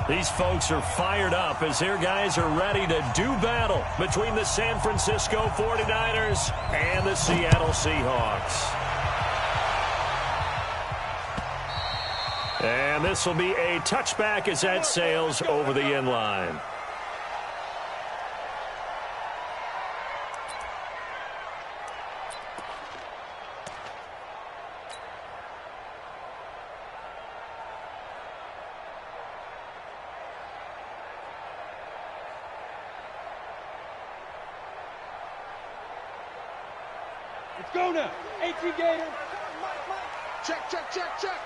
These folks are fired up as their guys are ready to do battle between the San Francisco 49ers and the Seattle Seahawks. And this will be a touchback as that sails over the end line. Let's go now. 18 Gator. Check, check, check, check.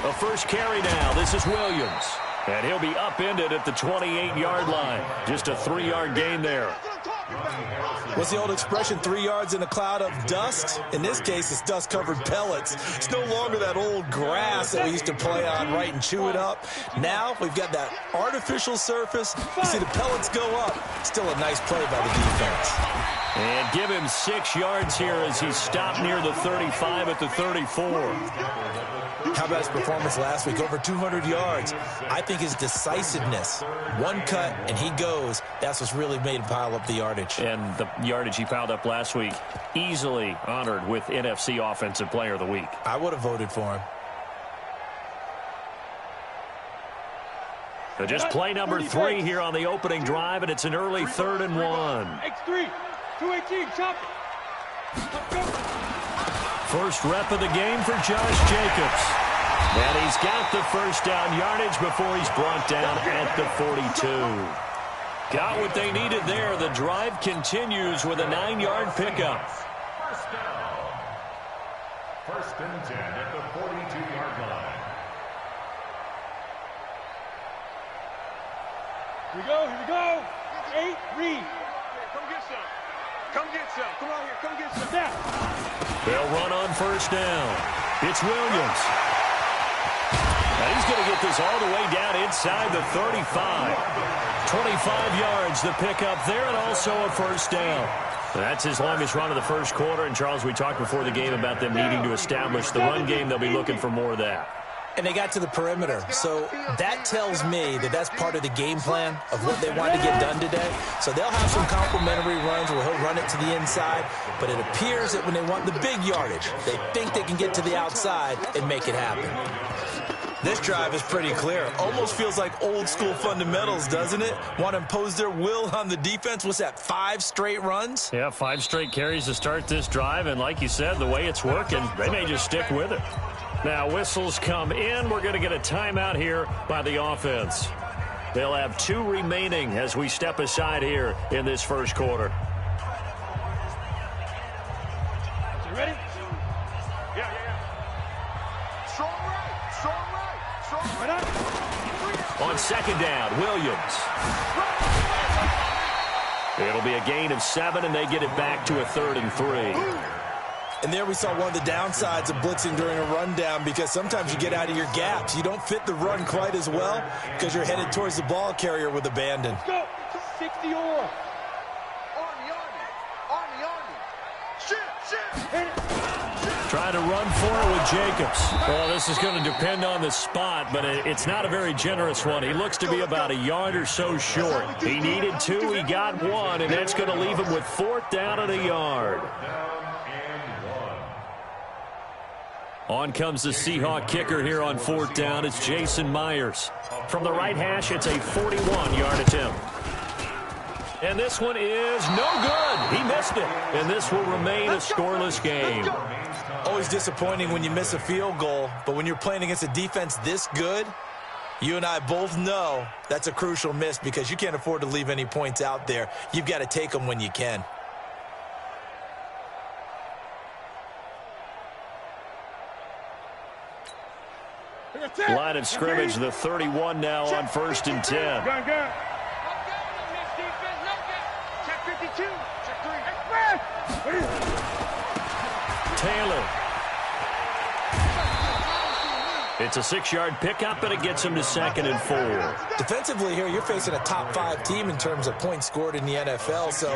A first carry now. This is Williams. And he'll be upended at the 28-yard line. Just a 3-yard gain there. What's the old expression, 3 yards in a cloud of dust? In this case, it's dust-covered pellets. It's no longer that old grass that we used to play on, right, and chew it up. Now we've got that artificial surface. You see the pellets go up. Still a nice play by the defense. And give him 6 yards here as he stopped near the 35 at the 34. How about his performance last week? Over 200 yards. I think his decisiveness, one cut and he goes, that's what's really made him pile up the yardage. And the yardage he piled up last week, easily honored with NFC Offensive Player of the Week. I would have voted for him. So just play number 3 here on the opening drive, and it's an early 3rd and 1. X3, 218, chop it. First rep of the game for Josh Jacobs. And he's got the first down yardage before he's brought down at the 42. Got what they needed there. The drive continues with a 9-yard pickup. First down. 1st and 10 at the 42-yard line. Here we go, here we go. 8, read. Come get some. Come get some. Come on here, come get some. Snap. They'll run on first down. It's Williams. And he's going to get this all the way down inside the 35. 25 yards, the pickup there, and also a first down. That's his longest run of the first quarter. And, Charles, we talked before the game about them needing to establish the run game. They'll be looking for more of that. And they got to the perimeter. So that tells me that that's part of the game plan of what they want to get done today. So they'll have some complementary runs where he'll run it to the inside. But it appears that when they want the big yardage, they think they can get to the outside and make it happen. This drive is pretty clear. Almost feels like old school fundamentals, doesn't it? Want to impose their will on the defense. What's that, 5 straight runs? Yeah, 5 straight carries to start this drive. And like you said, the way it's working, they may just stick with it. Now whistles come in. We're going to get a timeout here by the offense. They'll have 2 remaining as we step aside here in this first quarter. You ready? Yeah. Strong right, strong right, strong right. On second down, Williams. It'll be a gain of 7, and they get it back to a 3rd and 3. And there we saw one of the downsides of blitzing during a rundown, because sometimes you get out of your gaps. You don't fit the run quite as well because you're headed towards the ball carrier with abandon. Let's go. 60 or. Army. Shit. Trying to run for it with Jacobs. Well, this is going to depend on the spot, but it's not a very generous one. He looks to be about a yard or so short. He needed 2, he got 1, and that's going to leave him with 4th down and a yard. On comes the Seahawk kicker here on 4th down. It's Jason Myers. From the right hash, it's a 41-yard attempt. And this one is no good. He missed it. And this will remain a scoreless game. Always disappointing when you miss a field goal, but when you're playing against a defense this good, you and I both know that's a crucial miss, because you can't afford to leave any points out there. You've got to take them when you can. Line of scrimmage, the 31 now on 1st and 10. Gun. Check 52. Check 3. Taylor. It's a 6-yard pickup, and it gets him to 2nd and 4. Defensively here, you're facing a top-5 team in terms of points scored in the NFL. So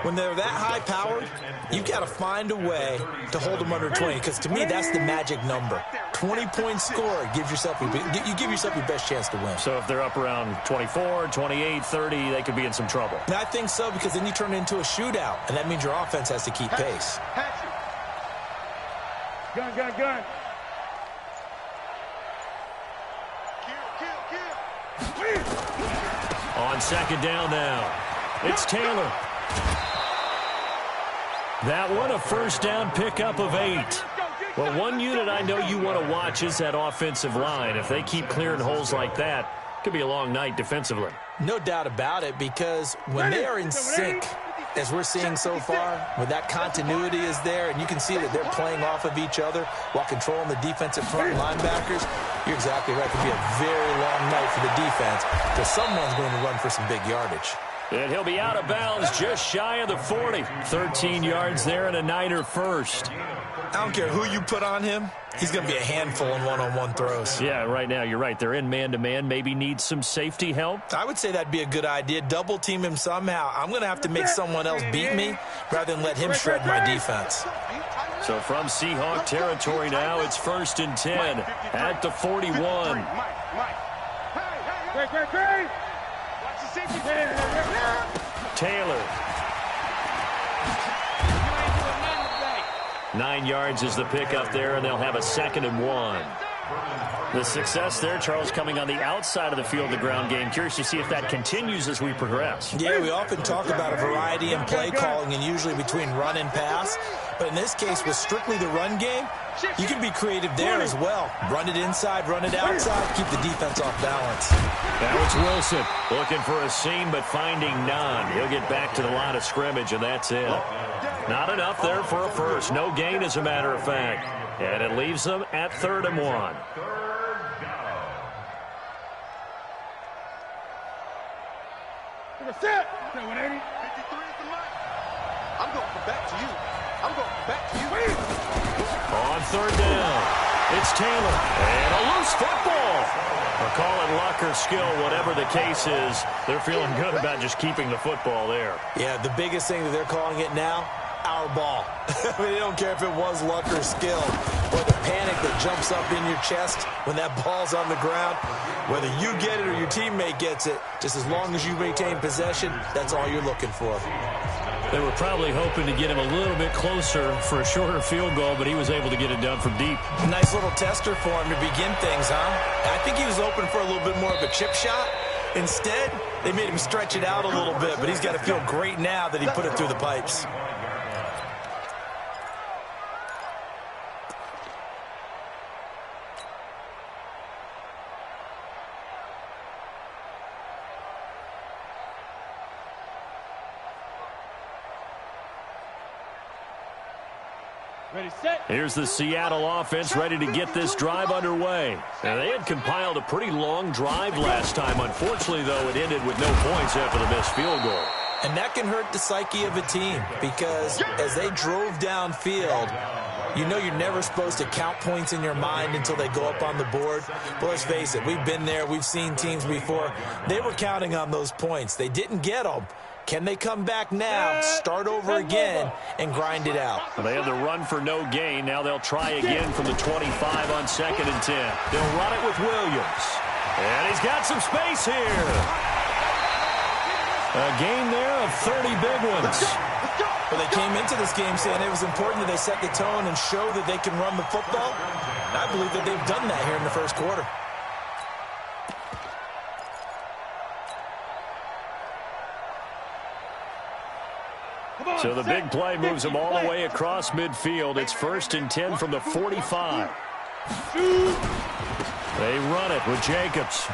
when they're that high-powered, you've got to find a way to hold them under 20. Because to me, that's the magic number. 20-point score gives yourself you give yourself your best chance to win. So if they're up around 24, 28, 30, they could be in some trouble. And I think so, because then you turn it into a shootout, and that means your offense has to keep pace. Gun, gun, gun. On 2nd down now, it's Taylor. That one, a 1st down pickup of 8. Well, one unit I know you want to watch is that offensive line. If they keep clearing holes like that, it could be a long night defensively. No doubt about it, because when they are in sync, as we're seeing so far, when that continuity is there, and you can see that they're playing off of each other while controlling the defensive front linebackers, you're exactly right. It could be a very long night for the defense, because someone's going to run for some big yardage. And he'll be out of bounds just shy of the 40. 13 yards there and a Niner first. I don't care who you put on him. He's going to be a handful in one-on-one throws. Yeah, right now, you're right. They're in man-to-man. Maybe need some safety help. I would say that'd be a good idea. Double team him somehow. I'm going to have to make someone else beat me rather than let him shred my defense. So from Seahawk territory now, it's 1st and 10 at the 41. Taylor. 9 yards is the pickup there, and they'll have a 2nd and 1. The success there, Charles, coming on the outside of the field, the ground game. Curious to see if that continues as we progress. Yeah, we often talk about a variety in play calling and usually between run and pass. But in this case, with strictly the run game, you can be creative there as well. Run it inside, run it outside, keep the defense off balance. Now it's Wilson looking for a seam, but finding none. He'll get back to the line of scrimmage, and that's it. Not enough there for a first. No gain, as a matter of fact. And it leaves them at 3rd and 1. Set. 180. 53 is the mark. I'm going from back to you. I'm going from back to you. On 3rd down, it's Taylor. And a loose football. Or call it luck or skill, whatever the case is. They're feeling good about just keeping the football there. Yeah, the biggest thing that they're calling it now, our ball. I mean, they don't care if it was luck or skill, or the panic that jumps up in your chest when that ball's on the ground. Whether you get it or your teammate gets it, just as long as you maintain possession, that's all you're looking for. They were probably hoping to get him a little bit closer for a shorter field goal, but he was able to get it done from deep. Nice little tester for him to begin things, huh? I think he was open for a little bit more of a chip shot. Instead, they made him stretch it out a little bit, but he's got to feel great now that he put it through the pipes. Ready, set. Here's the Seattle offense ready to get this drive underway. And they had compiled a pretty long drive last time. Unfortunately, though, it ended with no points after the missed field goal. And that can hurt the psyche of a team, because as they drove downfield, you know you're never supposed to count points in your mind until they go up on the board. But let's face it, we've been there. We've seen teams before. They were counting on those points. They didn't get them. Can they come back now, start over again, and grind it out? They had the run for no gain. Now they'll try again from the 25 on 2nd and 10. They'll run it with Williams. And he's got some space here. A gain there of 30 big ones. Well, they came into this game saying it was important that they set the tone and show that they can run the football. And I believe that they've done that here in the first quarter. So the big play moves them all the way across midfield. It's 1st and 10 from the 45. They run it with Jacobs.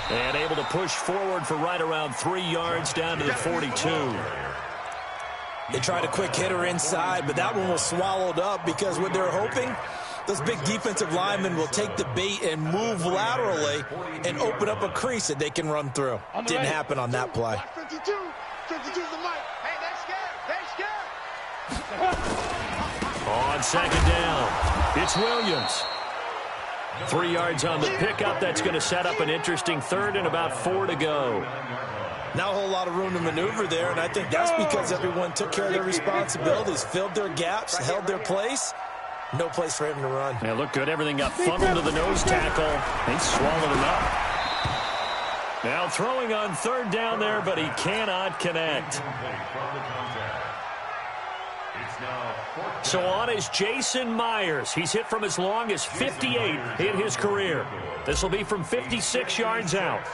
And able to push forward for right around 3 yards down to the 42. They tried a quick hitter inside, but that one was swallowed up because what they're hoping, those big defensive linemen will take the bait and move laterally and open up a crease that they can run through. Didn't happen on that play. 52. 52's the mic. Hey, they're scared. They're scared. On 2nd down, it's Williams. 3 yards on the pickup. That's going to set up an interesting third and about 4 to go. Not a whole lot of room to maneuver there, and I think that's because everyone took care of their responsibilities, filled their gaps, held their place. No place for him to run. Yeah, looked good. Everything got funneled to the nose tackle. They swallowed him up. Now throwing on third down there, but he cannot connect. So on is Jason Myers. He's hit from as long as 58 in his career. This will be from 56 yards out.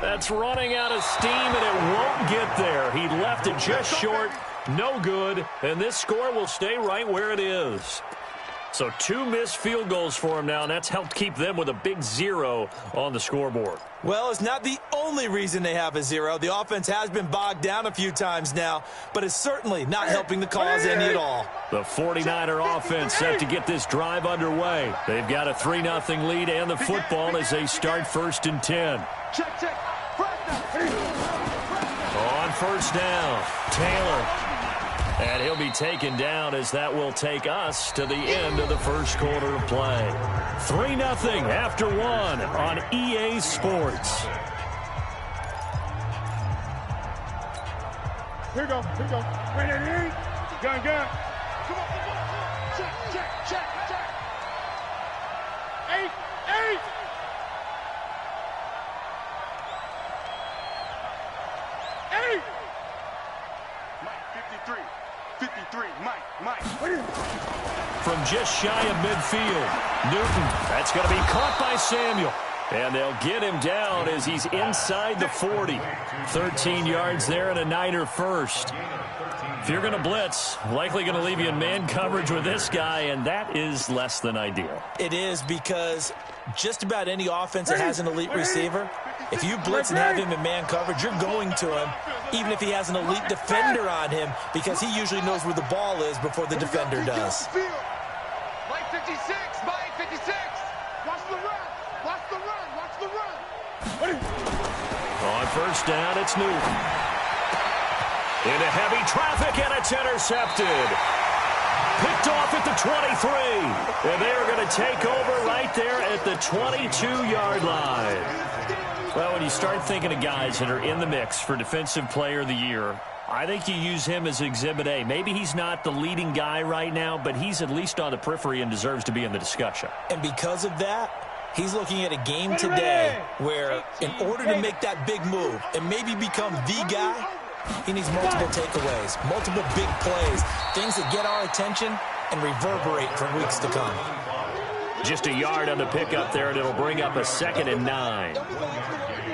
That's running out of steam, and it won't get there. He left it just short. No good, and this score will stay right where it is. So 2 missed field goals for him now, and that's helped keep them with a big 0 on the scoreboard. Well, it's not the only reason they have a 0. The offense has been bogged down a few times now, but it's certainly not helping the cause any at all. The 49er offense set to get this drive underway. They've got a 3-0 lead and the football as they start 1st and 10. Check. On first down, Taylor. And he'll be taken down as that will take us to the end of the first quarter of play. 3-0 after 1 on EA Sports. Here we go. Wait, gun. Come on. Check. 8. Mike, 53, Mike. From just shy of midfield, Newton. That's going to be caught by Samuel. And they'll get him down as he's inside the 40. 13 yards there and a Niner first. If you're going to blitz, likely going to leave you in man coverage with this guy, and that is less than ideal. It is, because just about any offense that has an elite receiver, if you blitz and have him in man coverage, you're going to him, even if he has an elite defender on him, because he usually knows where the ball is before the defender does. Mike 56. Watch the run. On first down, it's Newton. Into heavy traffic, and it's intercepted. Picked off at the 23. And they are going to take over right there at the 22-yard line. Well, when you start thinking of guys that are in the mix for Defensive Player of the Year, I think you use him as Exhibit A. Maybe he's not the leading guy right now, but he's at least on the periphery and deserves to be in the discussion. And because of that, he's looking at a game today where, in order to make that big move and maybe become the guy, he needs multiple takeaways, multiple big plays, things that get our attention and reverberate for weeks to come. Just a yard on the pickup there, and it'll bring up a 2nd and 9.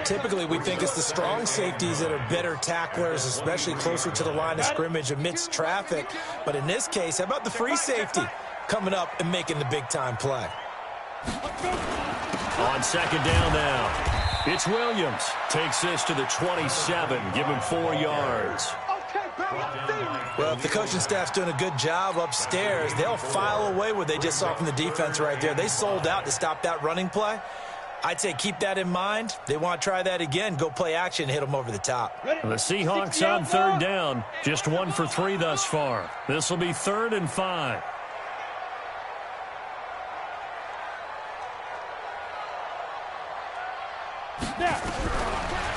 Typically, we think it's the strong safeties that are better tacklers, especially closer to the line of scrimmage amidst traffic. But in this case, how about the free safety coming up and making the big-time play? On 2nd down now. It's Williams. Takes this to the 27. Give him 4 yards. Well, if the coaching staff's doing a good job upstairs, they'll file away what they just saw from the defense right there. They sold out to stop that running play. I'd say keep that in mind. They want to try that again. Go play action, hit them over the top. The Seahawks on 3rd down. Just 1 for 3 thus far. This will be 3rd and 5.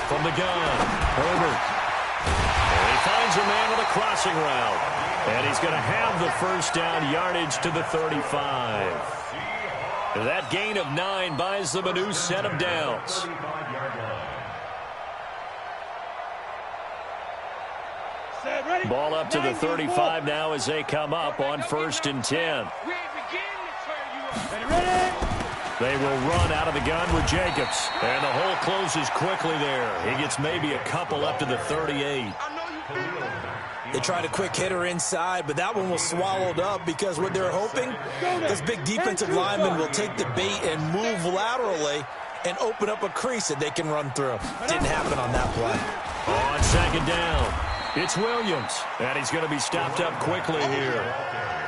From the gun, Herbert. And he finds a man with a crossing route. And he's going to have the first down, yardage to the 35. That gain of 9 buys them a new set of downs. Ball up to the 35 now as they come up on 1st and 10. They will run out of the gun with Jacobs. And the hole closes quickly there. He gets maybe a couple up to the 38. They tried a quick hitter inside, but that one was swallowed up because what they're hoping, this big defensive lineman will take the bait and move laterally and open up a crease that they can run through. Didn't happen on that play. On 2nd down, it's Williams. And he's going to be stopped up quickly here.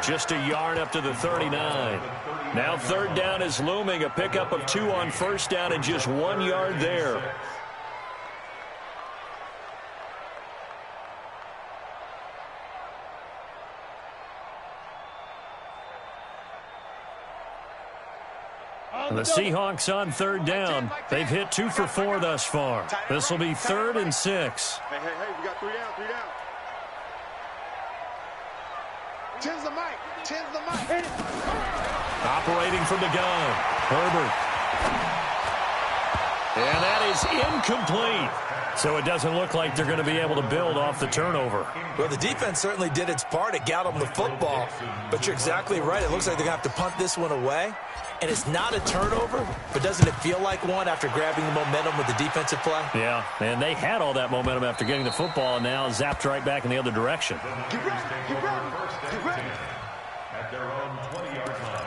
Just a yard up to the 39. Now 3rd down is looming. A pickup of 2 on 1st down and just 1 yard there. The Seahawks on third down. They've hit 2 for 4 thus far. This will be 3rd and 6. Hey, we got 3 down, 3 down. 10's the mic. 10's the mic. Operating from the gun, Herbert. And that is incomplete. So it doesn't look like they're going to be able to build off the turnover. Well, the defense certainly did its part. It got them the football. But you're exactly right. It looks like they're going to have to punt this one away. And it's not a turnover, but doesn't it feel like one after grabbing the momentum with the defensive play? Yeah, and they had all that momentum after getting the football and now zapped right back in the other direction. Get ready, get ready, get ready. At their own 20-yard line.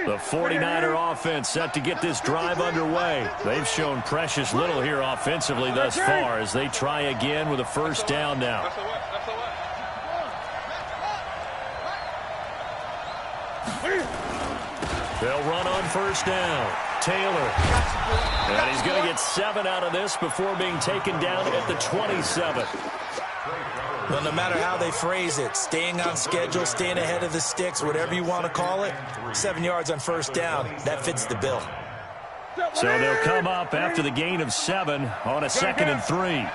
The 49er offense set to get this drive underway. They've shown precious little here offensively thus far as they try again with a first down now. They'll run on first down. Taylor. And he's going to get 7 out of this before being taken down at the 27. Well, no matter how they phrase it, staying on schedule, staying ahead of the sticks, whatever you want to call it, 7 yards on first down, that fits the bill. So they'll come up after the gain of 7 on a 2nd and 3.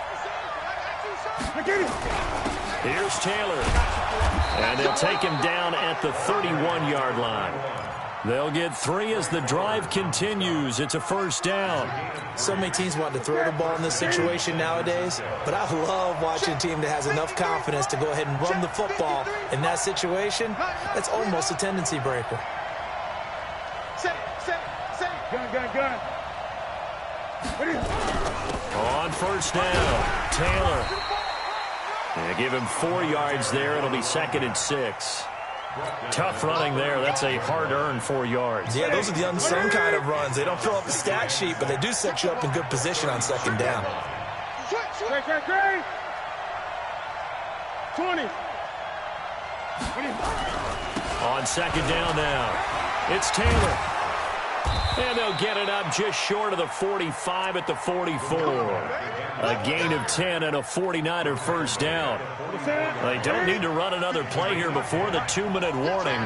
Here's Taylor. And they'll take him down at the 31-yard line. They'll get 3 as the drive continues. It's a first down. So many teams want to throw the ball in this situation nowadays, but I love watching a team that has enough confidence to go ahead and run the football. In that situation, that's almost a tendency breaker. Gun. On first down, Taylor. They give him 4 yards there. It'll be 2nd and 6. Tough running there. That's a hard-earned 4 yards. Yeah, those are the unsung kind of runs. They don't fill up the stat sheet, but they do set you up in good position on 2nd down. Great. 20. On 2nd down now, it's Taylor. And they'll get it up just short of the 45 at the 44. A gain of 10 and a 49er first down. They don't need to run another play here before the 2-minute warning.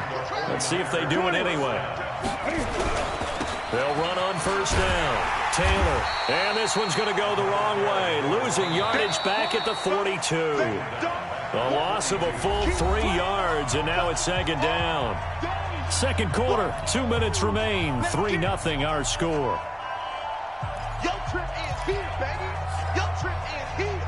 Let's see if they do it anyway. They'll run on first down. Taylor. And this one's going to go the wrong way. Losing yardage back at the 42. A loss of a full 3 yards, and now it's 2nd down. Second quarter, 2 minutes remain. 3-0 our score. Your trip is here, baby. Your trip is here.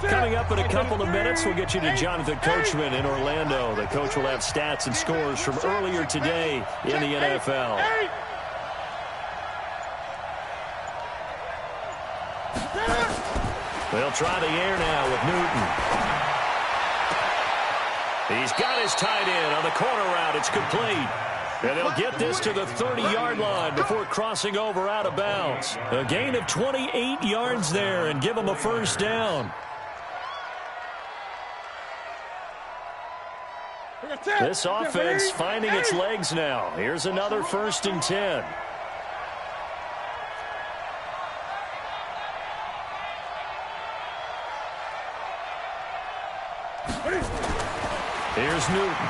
Coming up in a couple of minutes, we'll get you to Jonathan Coachman in Orlando. The coach will have stats and scores from earlier today in the NFL. They'll try the air now with Newton. He's got his tight end on the corner route. It's complete. And they'll get this to the 30-yard line before crossing over out of bounds. A gain of 28 yards there and give them a first down. This offense finding its legs now. Here's another 1st and 10. Here's Newton.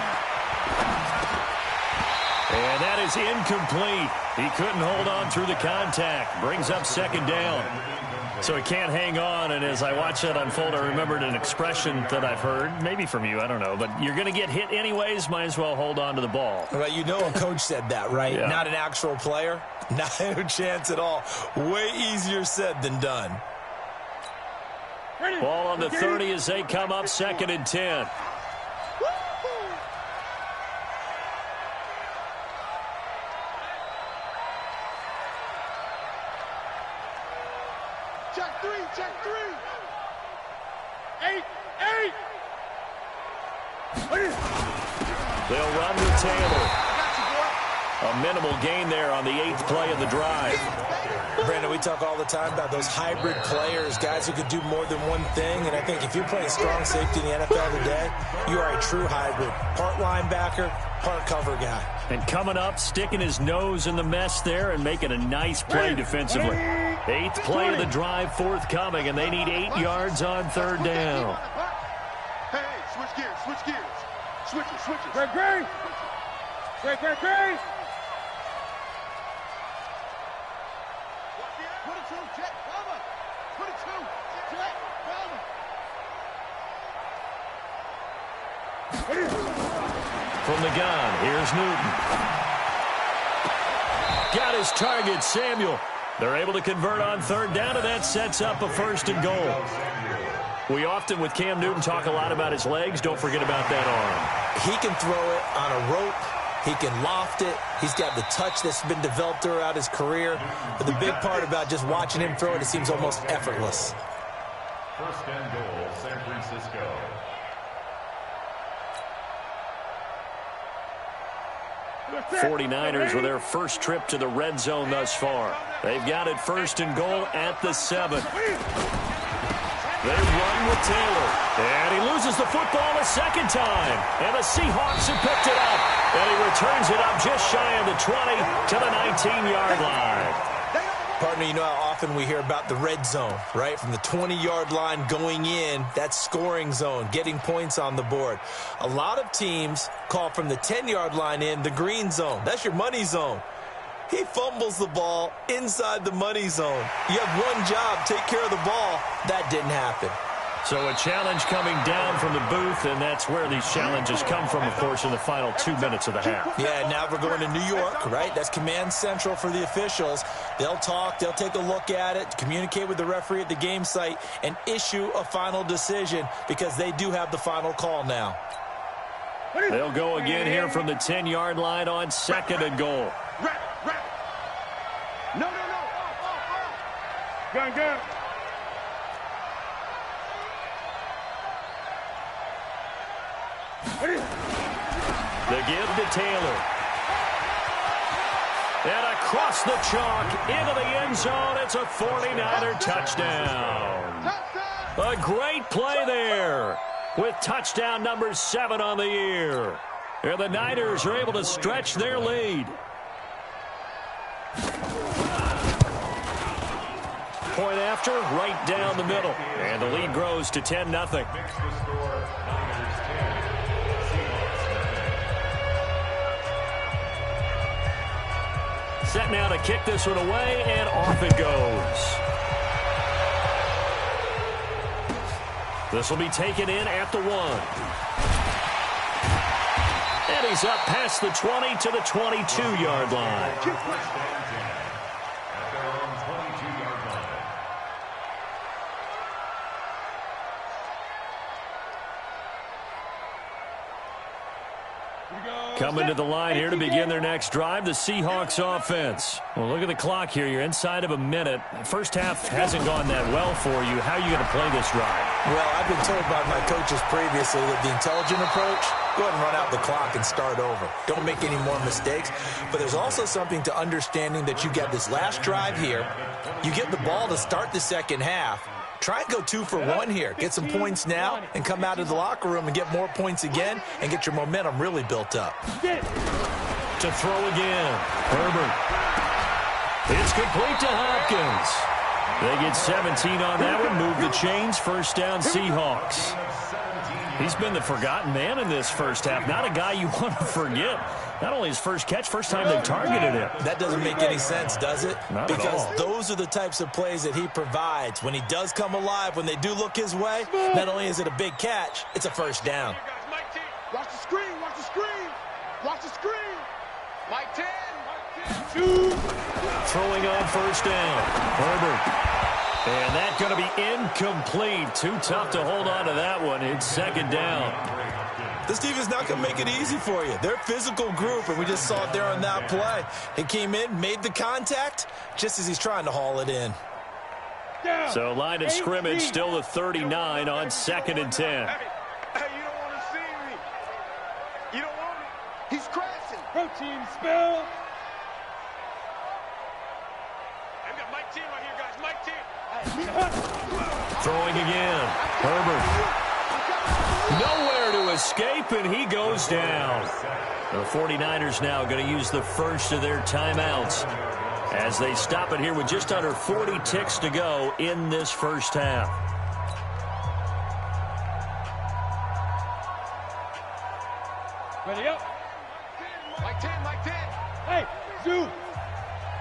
And that is incomplete. He couldn't hold on through the contact. Brings up 2nd down. So he can't hang on, and as I watch that unfold, I remembered an expression that I've heard, maybe from you, I don't know, but you're going to get hit anyways, might as well hold on to the ball. Well, you know a coach said that, right? Yeah. Not an actual player. Not a chance at all. Way easier said than done. Ball on the 30 as they come up 2nd and 10. Check three. 8. They'll run with Taylor. A minimal gain there on the 8th play of the drive. Brandon, we talk all the time about those hybrid players, guys who could do more than one thing. And I think if you're playing strong safety in the NFL today, you are a true hybrid. Part linebacker, part cover guy. And coming up, sticking his nose in the mess there and making a nice play defensively. 8th play of the drive forthcoming, and they need 8 yards on 3rd down. Hey, switch gears, switch gears. Switch it. Great. Put it to Jet, cover. Put it to Jet, cover. From the gun, here's Newton. Got his target, Samuel. They're able to convert on 3rd down, and that sets up a 1st and goal. We often, with Cam Newton, talk a lot about his legs. Don't forget about that arm. He can throw it on a rope. He can loft it. He's got the touch that's been developed throughout his career. But the big part about just watching him throw it seems almost effortless. 1st and goal, San Francisco. The 49ers with their first trip to the red zone thus far. They've got it 1st and goal at the 7. They run with Taylor. And he loses the football a 2nd time. And the Seahawks have picked it up. And he returns it up just shy of the 20 to the 19-yard line. Partner, you know how often we hear about the red zone, right? From the 20-yard line going in, that's scoring zone, getting points on the board. A lot of teams call from the 10-yard line in the green zone. That's your money zone. He fumbles the ball inside the money zone. You have one job, take care of the ball. That didn't happen. So a challenge coming down from the booth, and that's where these challenges come from, of course, in the final 2 minutes of the half. Yeah, now we're going to New York, right? That's command central for the officials. They'll talk, they'll take a look at it, communicate with the referee at the game site, and issue a final decision because they do have the final call now. They'll go again here from the 10-yard line on 2nd and goal. No. Gun. The give to Taylor. And across the chalk into the end zone. It's a 49er touchdown. A great play there with touchdown number 7 on the year. And the Niners are able to stretch their lead. Point after, right down the middle. And the lead grows to 10-0. Set now to kick this one away, and off it goes. This will be taken in at the 1. And he's up past the 20 to the 22-yard line. Coming to the line here to begin their next drive, the Seahawks offense. Well, look at the clock here. You're inside of a minute. First half hasn't gone that well for you. How are you going to play this drive? Well, I've been told by my coaches previously that the intelligent approach, go ahead and run out the clock and start over. Don't make any more mistakes. But there's also something to understanding that you get this last drive here. You get the ball to start the second half. Try and go 2 for 1 here. Get some points now and come out of the locker room and get more points again and get your momentum really built up. To throw again. Herbert. It's complete to Hopkins. They get 17 on that one. Move the chains. First down, Seahawks. He's been the forgotten man in this first half. Not a guy you want to forget. Not only his first catch, first time they've targeted him. That doesn't make any sense, does it? Not because at all. Those are the types of plays that he provides. When he does come alive, when they do look his way, not only is it a big catch, it's a first down. Watch the screen. Watch the screen. Mike 10. Throwing on first down. Herbert. And that's going to be incomplete. Too tough to hold on to that one. It's second down. This team is not going to make it easy for you. They're a physical group, and we just saw it there on that play. He came in, made the contact, just as he's trying to haul it in. So line of scrimmage still the 39 on 2nd and 10. Hey, you don't want to see me. You don't want me. He's crashing. Protein spill. Throwing again. Herbert. Nowhere to escape, and he goes down. The 49ers now going to use the first of their timeouts as they stop it here with just under 40 ticks to go in this first half. Ready up. Mike 10, Mike 10. Hey, Zoo.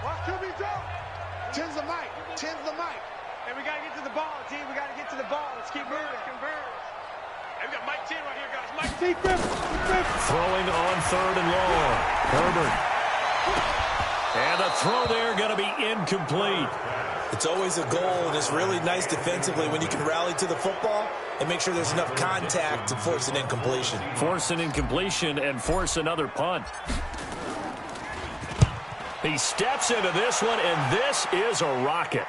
Watch QB drop. 10's the mic. 10's the mic. Hey, we got to get to the ball, team. We got to get to the ball. Let's keep moving. Converge. Hey, we got Mike 10 right here, guys. Mike 10. Throwing on 3rd and long. Herbert. And the throw there going to be incomplete. It's always a goal, and it's really nice defensively when you can rally to the football and make sure there's enough contact to force an incompletion. Force an incompletion and force another punt. He steps into this one, and this is a rocket.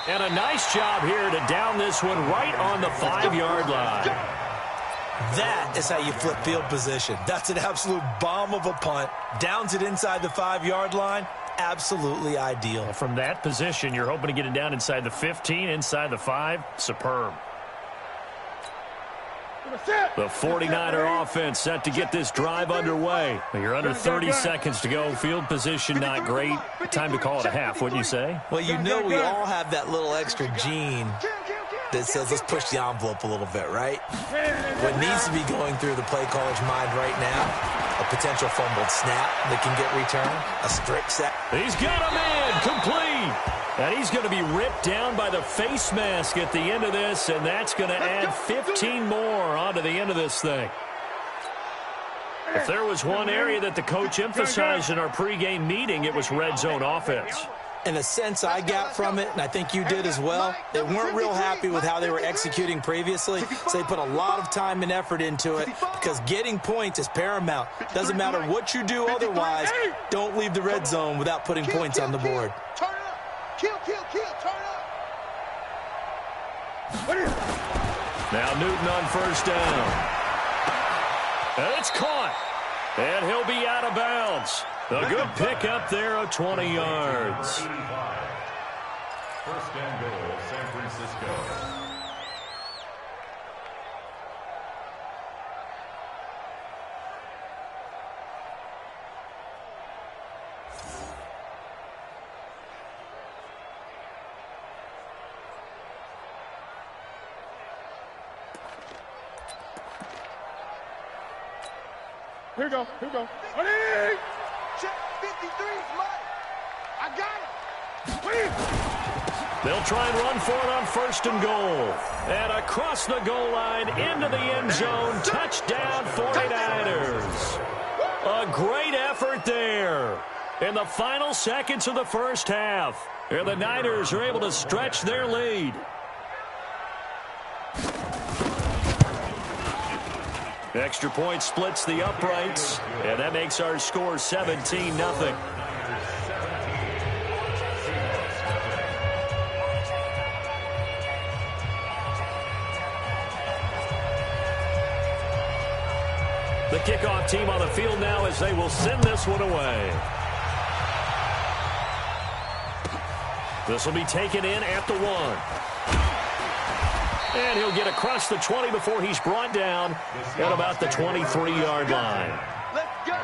And a nice job here to down this one right on the 5-yard line. That is how you flip field position. That's an absolute bomb of a punt. Downs it inside the 5-yard line. Absolutely ideal. From that position, you're hoping to get it down inside the 15, inside the 5. Superb. The 49er offense set to get this drive underway. You're under 30 seconds to go. Field position not great. Time to call it a half, wouldn't you say? Well, you know we all have that little extra gene that says let's push the envelope a little bit, right? What needs to be going through the play caller's mind right now, a potential fumbled snap that can get returned, a strip sack. He's got a man complete. And he's going to be ripped down by the face mask at the end of this, and that's going to add 15 more onto the end of this thing. If there was one area that the coach emphasized in our pregame meeting, it was red zone offense. And the sense I got from it, and I think you did as well, they weren't real happy with how they were executing previously, so they put a lot of time and effort into it because getting points is paramount. Doesn't matter what you do otherwise, don't leave the red zone without putting points on the board. Turn it up. Kill, turn up. Now Newton on first down. And it's caught. And he'll be out of bounds. A good pick up there of 20 yards. 85. First and goal, San Francisco. Here we go. Check 53's Mike. I got it. They'll try and run for it on first and goal. And across the goal line into the end zone. Touchdown 49ers. A great effort there in the final seconds of the first half. And the Niners are able to stretch their lead. Extra point splits the uprights, and that makes our score 17-0. The kickoff team on the field now as they will send this one away. This will be taken in at the 1. And he'll get across the 20 before he's brought down at about the 23-yard line. Let's go.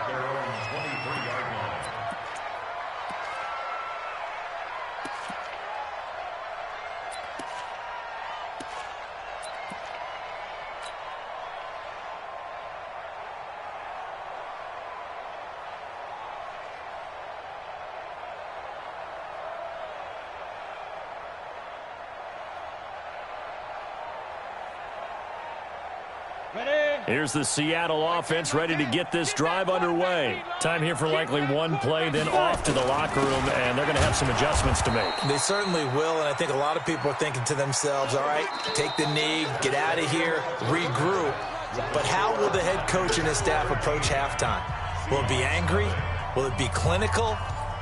Here's the Seattle offense ready to get this drive underway. Time here for likely one play, then off to the locker room, and they're going to have some adjustments to make. They certainly will, and I think a lot of people are thinking to themselves, all right, take the knee, get out of here, regroup. But how will the head coach and his staff approach halftime? Will it be angry? Will it be clinical?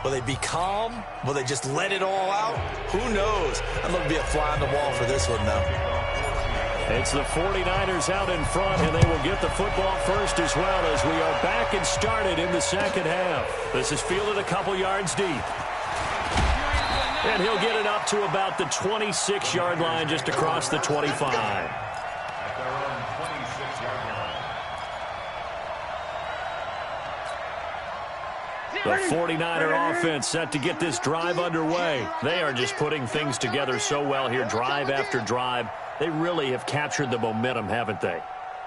Will they be calm? Will they just let it all out? Who knows? I'd love to be a fly on the wall for this one, though. It's the 49ers out in front, and they will get the football first as well as we are back and started in the second half. This is fielded a couple yards deep. And he'll get it up to about the 26-yard line just across the 25. At their own 26-yard line. The 49er offense set to get this drive underway. They are just putting things together so well here, drive after drive. They really have captured the momentum, haven't they?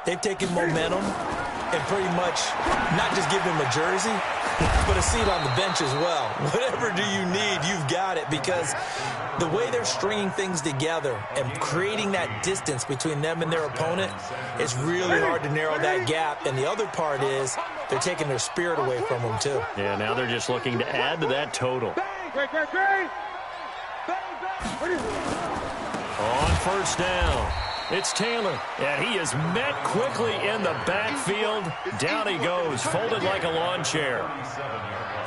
They've taken momentum and pretty much not just give him a jersey, but a seat on the bench as well. Whatever do you need, you've got it, because the way they're stringing things together and creating that distance between them and their opponent, it's really hard to narrow that gap. And the other part is they're taking their spirit away from them, too. Yeah, now they're just looking to add to that total. On first down, it's Taylor, and he is met quickly in the backfield. Down he goes, folded like a lawn chair.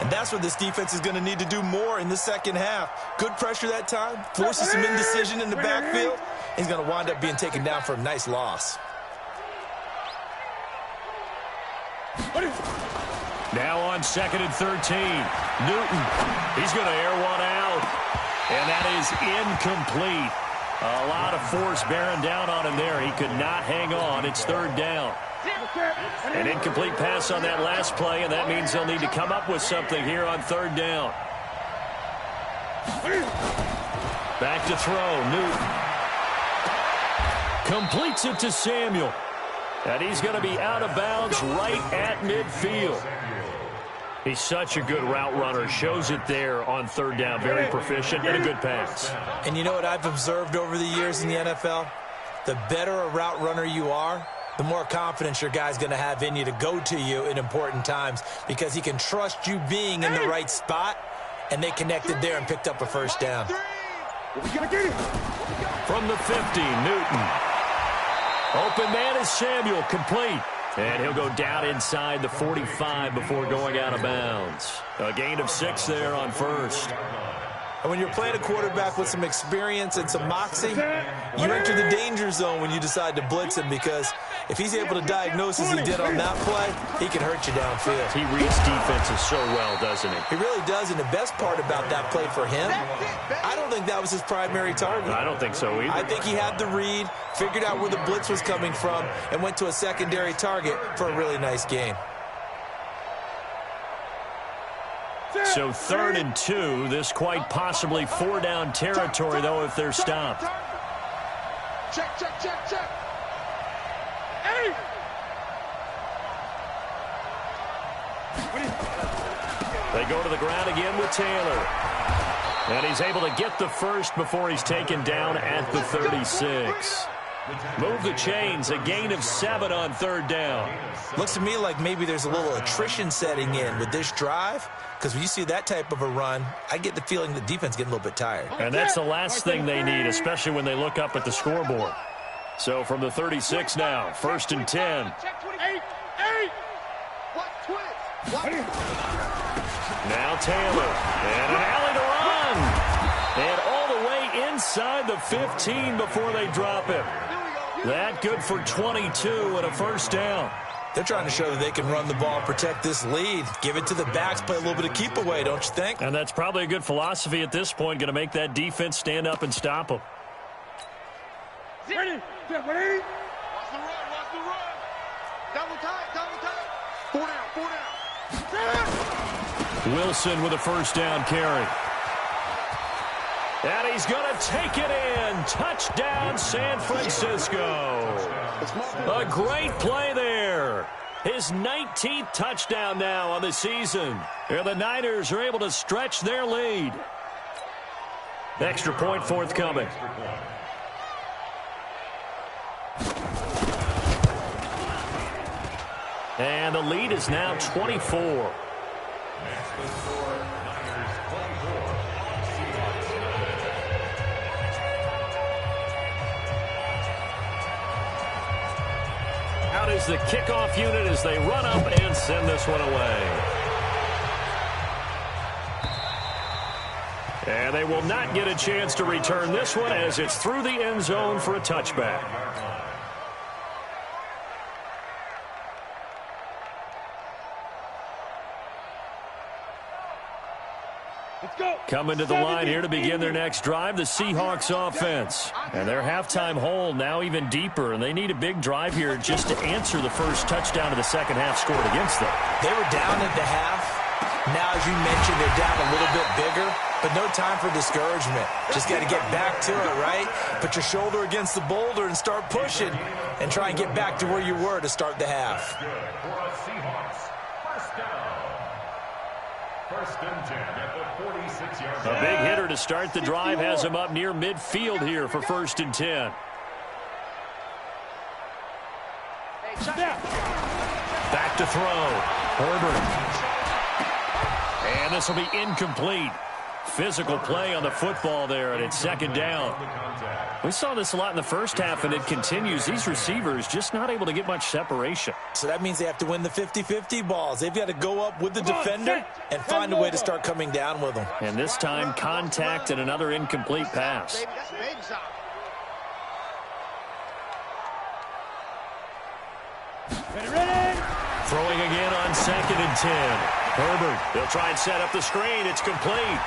And that's what this defense is going to need to do more in the second half. Good pressure that time, forces some indecision in the backfield. He's going to wind up being taken down for a nice loss. Now on 2nd and 13, Newton, he's going to air one out, and that is incomplete. A lot of force bearing down on him there. He could not hang on. It's 3rd down. An incomplete pass on that last play, and that means they'll need to come up with something here on 3rd down. Back to throw, Newton. Completes it to Samuel. And he's going to be out of bounds right at midfield. He's such a good route runner. Shows it there on 3rd down. Very proficient and a good pass. And you know what I've observed over the years in the NFL? The better a route runner you are, the more confidence your guy's going to have in you to go to you in important times, because he can trust you being in the right spot, and they connected there and picked up a 1st down. From the 50, Newton. Open man is Samuel, complete. And he'll go down inside the 45 before going out of bounds. A gain of 6 there on 1st. And when you're playing a quarterback with some experience and some moxie, you enter the danger zone when you decide to blitz him, because if he's able to diagnose as he did on that play, he can hurt you downfield. He reads defenses so well, doesn't he? He really does, and the best part about that play for him, I don't think that was his primary target. I don't think so either. I think he had the read, figured out where the blitz was coming from, and went to a secondary target for a really nice gain. So 3rd and 2, this quite possibly 4-down territory, though, if they're stopped. Check. They go to the ground again with Taylor. And he's able to get the first before he's taken down at the 36. Move the chains, a gain of 7 on 3rd down. Looks to me like maybe there's a little attrition setting in with this drive, because when you see that type of a run, I get the feeling the defense getting a little bit tired. And that's the last thing they need, especially when they look up at the scoreboard. So from the 36 now, 1st and 10. Now Taylor, and an alley to run. And all the way inside the 15 before they drop him. That good for 22 and a 1st down. They're trying to show that they can run the ball, protect this lead, give it to the backs, play a little bit of keep away, don't you think? And that's probably a good philosophy at this point, going to make that defense stand up and stop them. Ready? Watch the run. Double tight. 4 down. Wilson with a 1st down carry. And he's going to take it in. Touchdown, San Francisco. A great play there. His 19th touchdown now on the season. And the Niners are able to stretch their lead. Extra point forthcoming. And the lead is now 24. Out is the kickoff unit as they run up and send this one away. And they will not get a chance to return this one as it's through the end zone for a touchback. Coming to the line here to begin their next drive, the Seahawks offense. And their halftime hole now even deeper, and they need a big drive here just to answer the first touchdown of the second half scored against them. They were down at the half. Now, as you mentioned, they're down a little bit bigger, but no time for discouragement. Just got to get back to it, right? Put your shoulder against the boulder and start pushing and try and get back to where you were to start the half. First and 10 at the 46-yard line. A big hitter to start the drive has him up near midfield here for first and 10. Back to throw. Herbert. And this will be incomplete. Physical play on the football there, and it's second down. We saw this a lot in the first half, and it continues. These receivers just not able to get much separation. So that means they have to win the 50-50 balls. They've got to go up with the defender and find a way to start coming down with them. And this time, contact and another incomplete pass. Throwing again on second and 10. Herbert, they'll try and set up the screen. It's complete.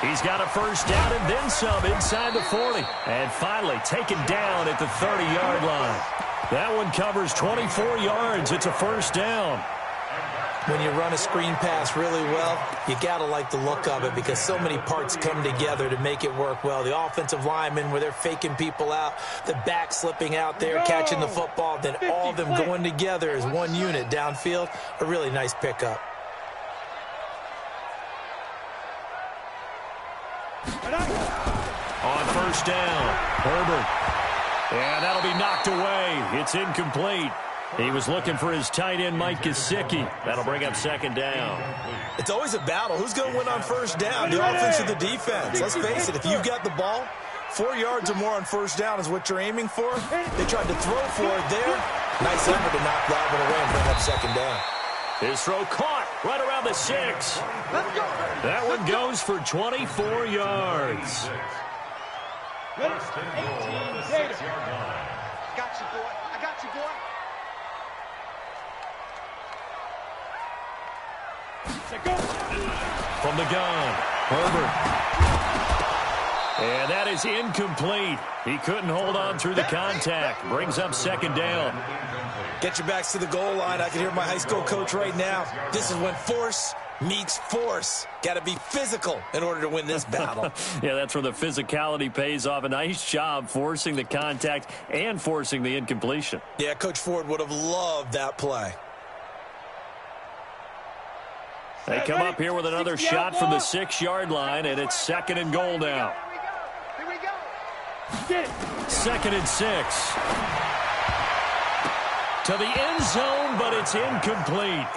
He's got a first down and then some inside the 40. And finally taken down at the 30-yard line. That one covers 24 yards. It's a first down. When you run a screen pass really well, you got to like the look of it because so many parts come together to make it work well. The offensive linemen, where they're faking people out, the back slipping out there, catching the football, then all of them going together as one unit downfield. A really nice pickup. On first down, Herbert. And that'll be knocked away. It's incomplete. He was looking for his tight end, Mike Gesicki. That'll bring up second down. It's always a battle. Who's going to win on first down, the offense or the defense? Let's face it, if you've got the ball, 4 yards or more on first down is what you're aiming for. They tried to throw for it there. Nice effort to knock that one away and bring up second down. His throw caught right around the 6. That one goes for 24 yards. First and goal at the 6-yard line. Got you, boy. I got you, boy. From the gun, Herbert. And that is incomplete. He couldn't hold on through the contact. Brings up second down. Get your backs to the goal line. I can hear my high school coach right now. This is when force meets force. Got to be physical in order to win this battle. Yeah, that's where the physicality pays off. A nice job forcing the contact and forcing the incompletion. Yeah, Coach Ford would have loved that play. They come up here with another shot from the 6-yard line, and it's second and goal now. Here we go. Second and 6. To the end zone, but it's incomplete.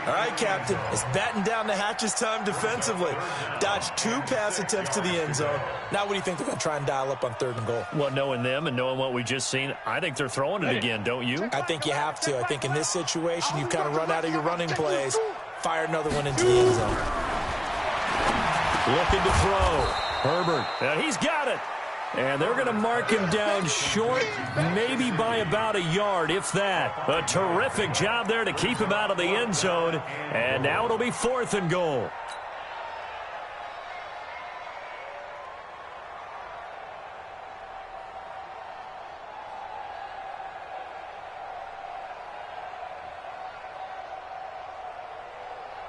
All right, Captain. It's batten down the hatches time defensively. Dodged 2 pass attempts to the end zone. Now what do you think they're going to try and dial up on third and goal? Well, knowing them and knowing what we just seen, I think they're throwing it again, don't you? I think you have to. I think in this situation, you've kind of run out of your running plays. Fire another one into the end zone. Looking to throw. Herbert. And he's got it. And they're going to mark him down short, maybe by about a yard, if that. A terrific job there to keep him out of the end zone. And now it'll be fourth and goal.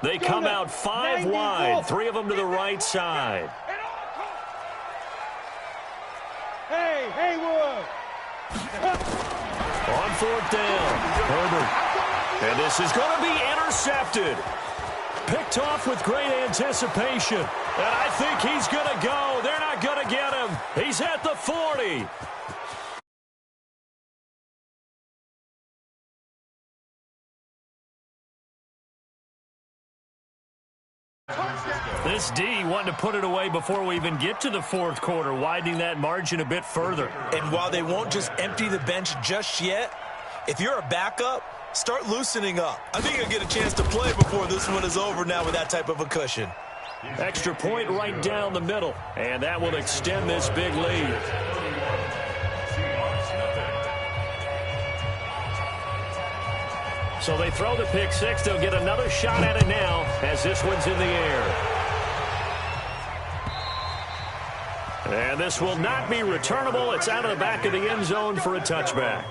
They come out 5 wide, 3 of them to the right side. Hey, Haywood! On fourth down, Herbert. And this is going to be intercepted. Picked off with great anticipation. And I think he's going to go. They're not going to get him. He's at the 40. This D wanting to put it away before we even get to the fourth quarter, widening that margin a bit further. And while they won't just empty the bench just yet, if you're a backup, start loosening up. I think you'll get a chance to play before this one is over now with that type of a cushion. Extra point right down the middle, and that will extend this big lead. So they throw the pick six. They'll get another shot at it now as this one's in the air. And this will not be returnable. It's out of the back of the end zone for a touchback.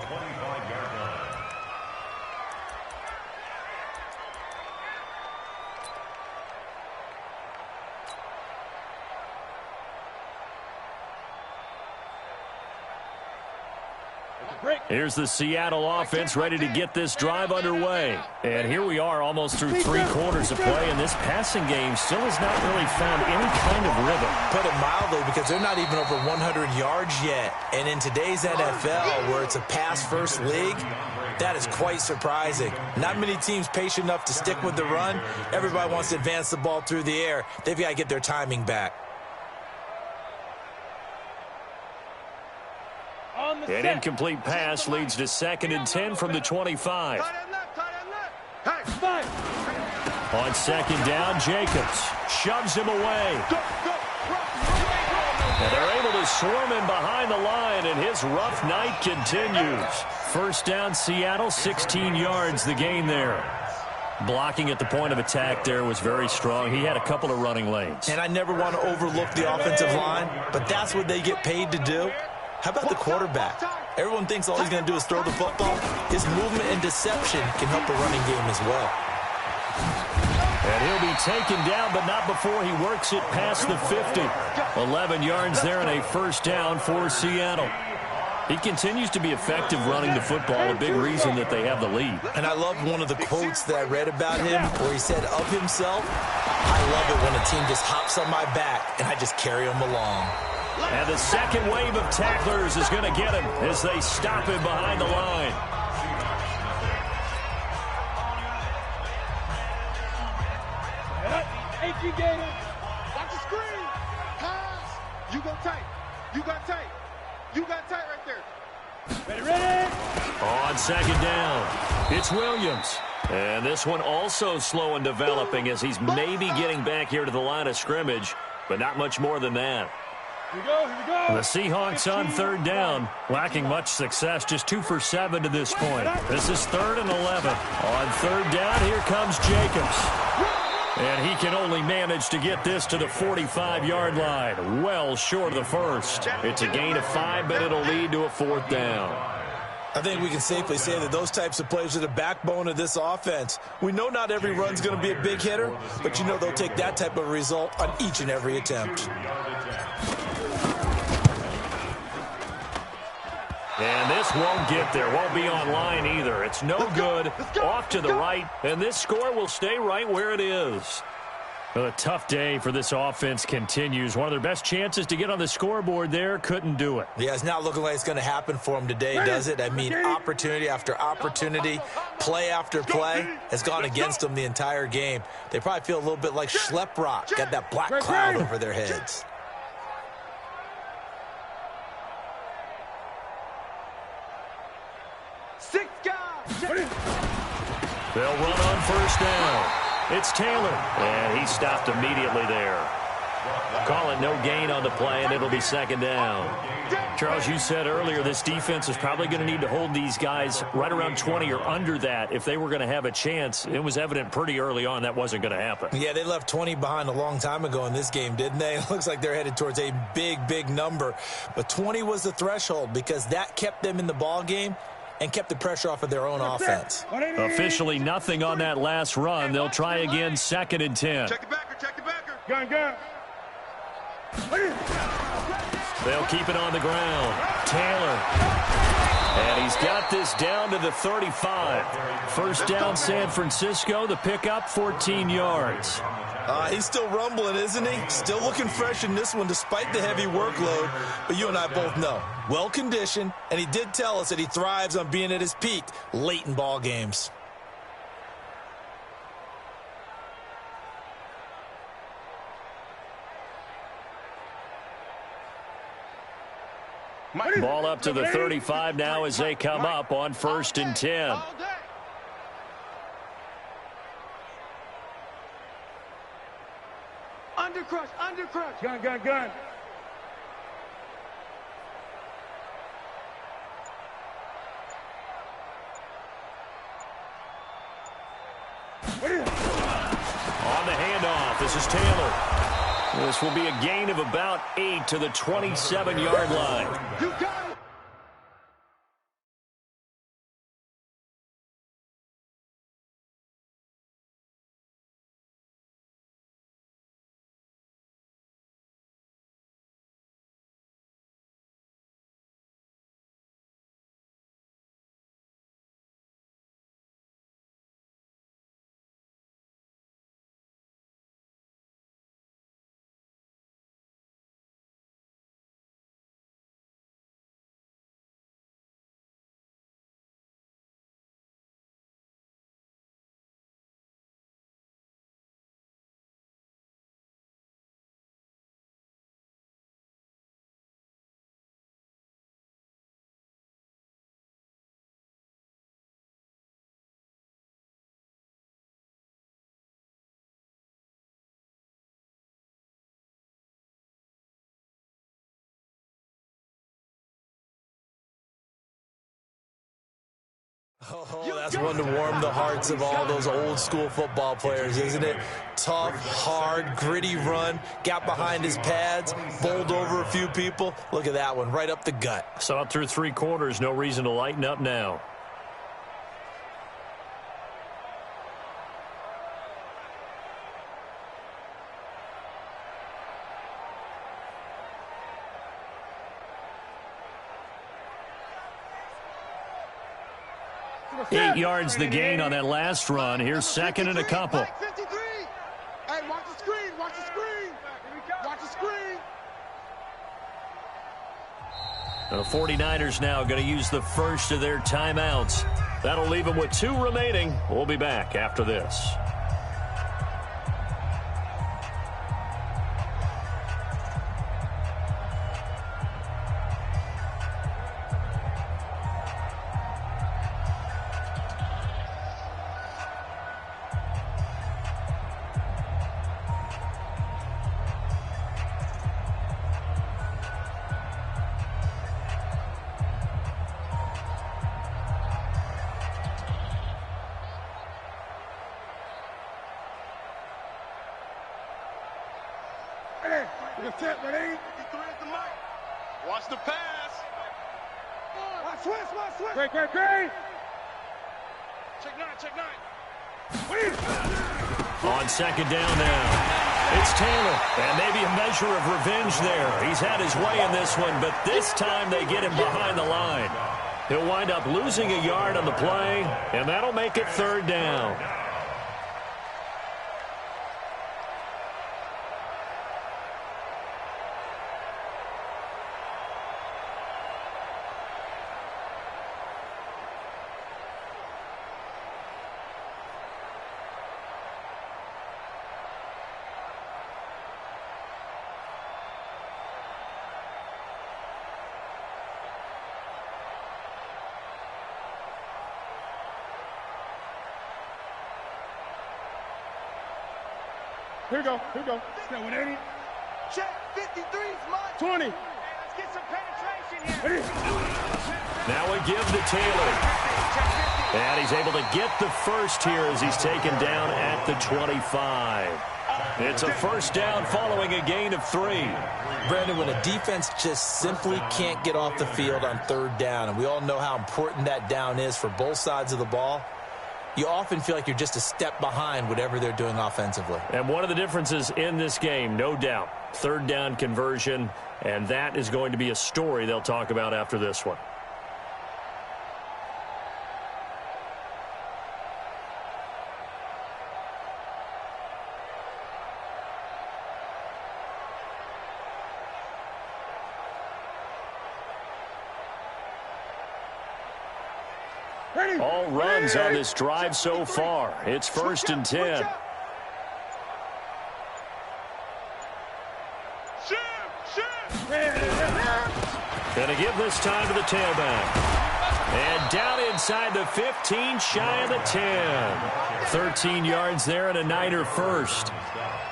Here's the Seattle offense ready to get this drive underway. And here we are almost through 3 quarters of play, and this passing game still has not really found any kind of rhythm. Put it mildly, because they're not even over 100 yards yet. And in today's NFL, where it's a pass-first league, that is quite surprising. Not many teams patient enough to stick with the run. Everybody wants to advance the ball through the air. They've got to get their timing back. An incomplete pass leads to 2nd and 10 from the 25. On 2nd down, Jacobs shoves him away. And they're able to swarm him behind the line, and his rough night continues. 1st down, Seattle, 16 yards the gain there. Blocking at the point of attack there was very strong. He had a couple of running lanes. And I never want to overlook the offensive line, but that's what they get paid to do. How about the quarterback? Everyone thinks all he's going to do is throw the football. His movement and deception can help a running game as well. And he'll be taken down, but not before he works it past the 50. 11 yards there and a 1st down for Seattle. He continues to be effective running the football, a big reason that they have the lead. And I love one of the quotes that I read about him where he said of himself, "I love it when a team just hops on my back and I just carry them along." And the second wave of tacklers is going to get him as they stop him behind the line. Watch the screen. Pass. You go tight. You got tight. You got tight right there. Ready. On 2nd down, it's Williams. And this one also slow in developing as he's maybe getting back here to the line of scrimmage, but not much more than that. Here we go. The Seahawks on 3rd down, lacking much success, just 2 for 7 to this point. This is 3rd and 11. On 3rd down, here comes Jacobs. And he can only manage to get this to the 45-yard line, well short of the 1st. It's a gain of 5, but it'll lead to a 4th down. I think we can safely say that those types of plays are the backbone of this offense. We know not every run's going to be a big hitter, but you know they'll take that type of result on each and every attempt. And this won't get there, won't be on line either. It's no good, off to the right, and this score will stay right where it is. A tough day for this offense continues. One of their best chances to get on the scoreboard there, couldn't do it. Yeah, it's not looking like it's going to happen for them today, does it? I mean, opportunity after opportunity, play after play has gone against them the entire game. They probably feel a little bit like Schlep Rock, got that black cloud over their heads. They'll run on 1st down. It's Taylor, and he stopped immediately there. Call it no gain on the play, and it'll be 2nd down. Charles, you said earlier this defense is probably going to need to hold these guys right around 20 or under that if they were going to have a chance. It was evident pretty early on that wasn't going to happen. Yeah, they left 20 behind a long time ago in this game, didn't they? It looks like they're headed towards a big, big number. But 20 was the threshold because that kept them in the ball game and kept the pressure off of their own offense. Officially nothing on that last run. They'll try again, 2nd and 10. Check the backer, check the backer. Gun. They'll keep it on the ground. Taylor. And he's got this down to the 35. 1st down, San Francisco. The pickup, 14 yards. He's still rumbling, isn't he? Still looking fresh in this one despite the heavy workload. But you and I both know, well-conditioned, and he did tell us that he thrives on being at his peak late in ball games. Ball up to the 35 now as they come up on 1st and 10. Undercrush. Gun. On the handoff, this is Taylor. This will be a gain of about 8 to the 27-yard line. You got it. Oh, that's one to warm the hearts of all those old-school football players, isn't it? Tough, hard, gritty run, got behind his pads, bowled over a few people. Look at that one, right up the gut. Saw it through 3 quarters, no reason to lighten up now. Eight yards the gain on that last run. Here's second and a couple. 53. Hey, watch the screen. Watch the screen. Watch the screen. The 49ers now going to use the first of their timeouts. That'll leave them with 2 remaining. We'll be back after this. Watch the pass. Switch. Great. Check 9. On second down now, it's Taylor, and maybe a measure of revenge there. He's had his way in this one, but this time they get him behind the line. He'll wind up losing a yard on the play, and that'll make it 3rd down. Here we go. That 180. Check 53's mine. 20. Let's get some penetration here. Now a give to Taylor. And he's able to get the first here as he's taken down at the 25. It's a first down following a gain of 3. Brandon, when a defense just simply can't get off the field on 3rd down, and we all know how important that down is for both sides of the ball, you often feel like you're just a step behind whatever they're doing offensively. And one of the differences in this game, no doubt, 3rd down conversion, and that is going to be a story they'll talk about after this one. All runs on this drive so far. It's 1st and 10. Gonna give this time to the tailback. And down inside the 15, shy of the 10. 13 yards there and a Niner first.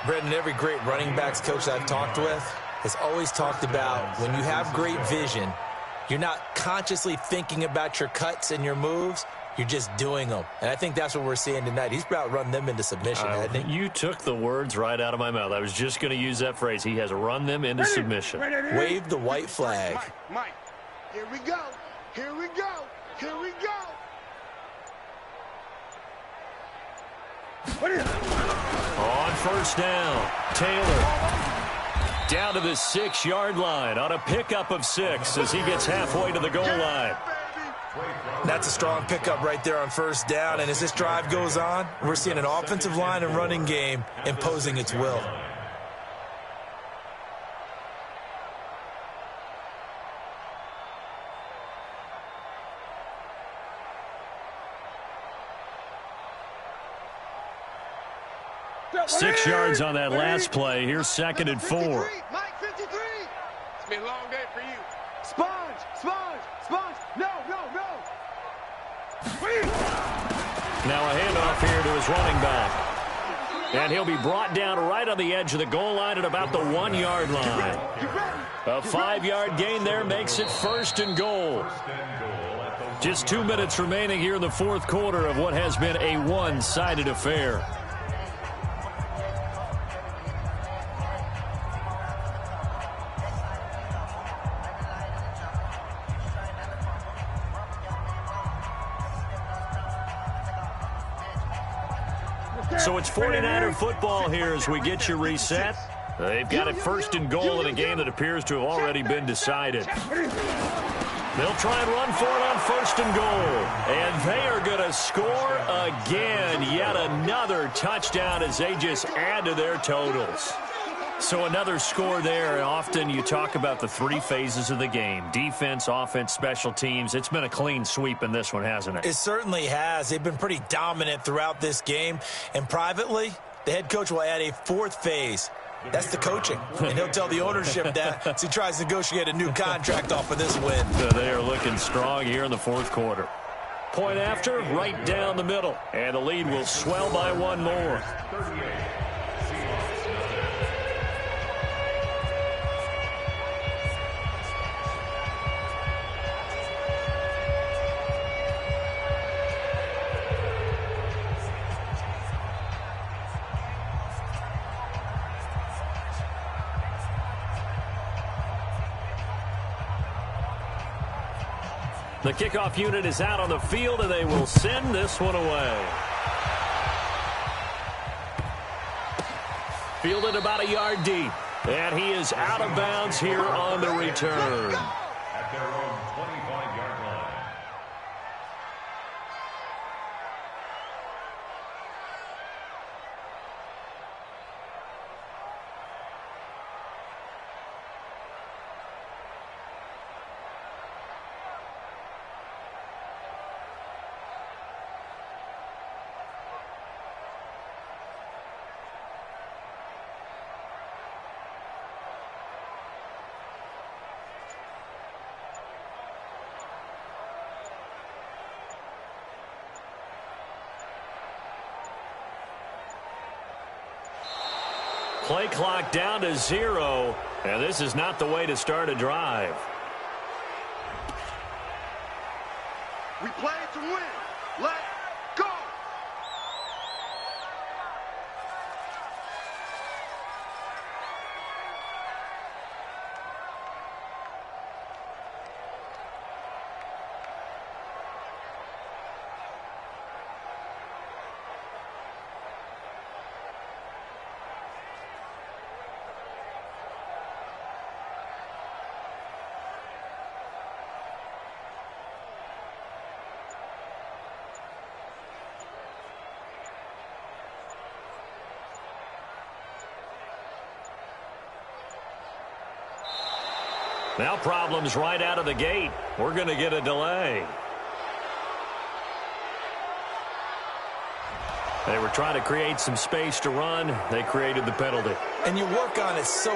Brendan, every great running backs coach I've talked with has always talked about when you have great vision, you're not consciously thinking about your cuts and your moves. You're just doing them. And I think that's what we're seeing tonight. He's about run them into submission, hasn't he? You took the words right out of my mouth. I was just going to use that phrase. He has run them into submission. Wave the white flag. Mike, here we go. Here we go. Here we go. On first down, Taylor down to the 6-yard line on a pickup of 6 as he gets halfway to the goal line. That's a strong pickup right there on first down. And as this drive goes on, we're seeing an offensive line and running game imposing its will. Six yards on that last play. Here's 2nd and 4. Mike, 53. It's been a long day for you. Sponge, sponge, sponge. No, no, no. Now a handoff here to his running back. And he'll be brought down right on the edge of the goal line at about the 1-yard line. A 5-yard gain there makes it 1st and goal. Just 2 minutes remaining here in the 4th quarter of what has been a one-sided affair. So it's 49er football here as we get you reset. They've got it 1st and goal in a game that appears to have already been decided. They'll try and run for it on 1st and goal. And they are going to score again. Yet another touchdown as they just add to their totals. So another score there. Often you talk about the 3 phases of the game. Defense, offense, special teams. It's been a clean sweep in this one, hasn't it? It certainly has. They've been pretty dominant throughout this game. And privately, the head coach will add a 4th phase. That's the coaching. And he'll tell the ownership that as he tries to negotiate a new contract off of this win. So they are looking strong here in the 4th quarter. Point after, right down the middle. And the lead will swell by 1 more. The kickoff unit is out on the field, and they will send this one away. Fielded about a yard deep, and he is out of bounds here on the return. At their own 25-yard line. Play clock down to 0, and this is not the way to start a drive. We play to win. Let's go. Now problems right out of the gate. We're going to get a delay. They were trying to create some space to run. They created the penalty. And you work on it so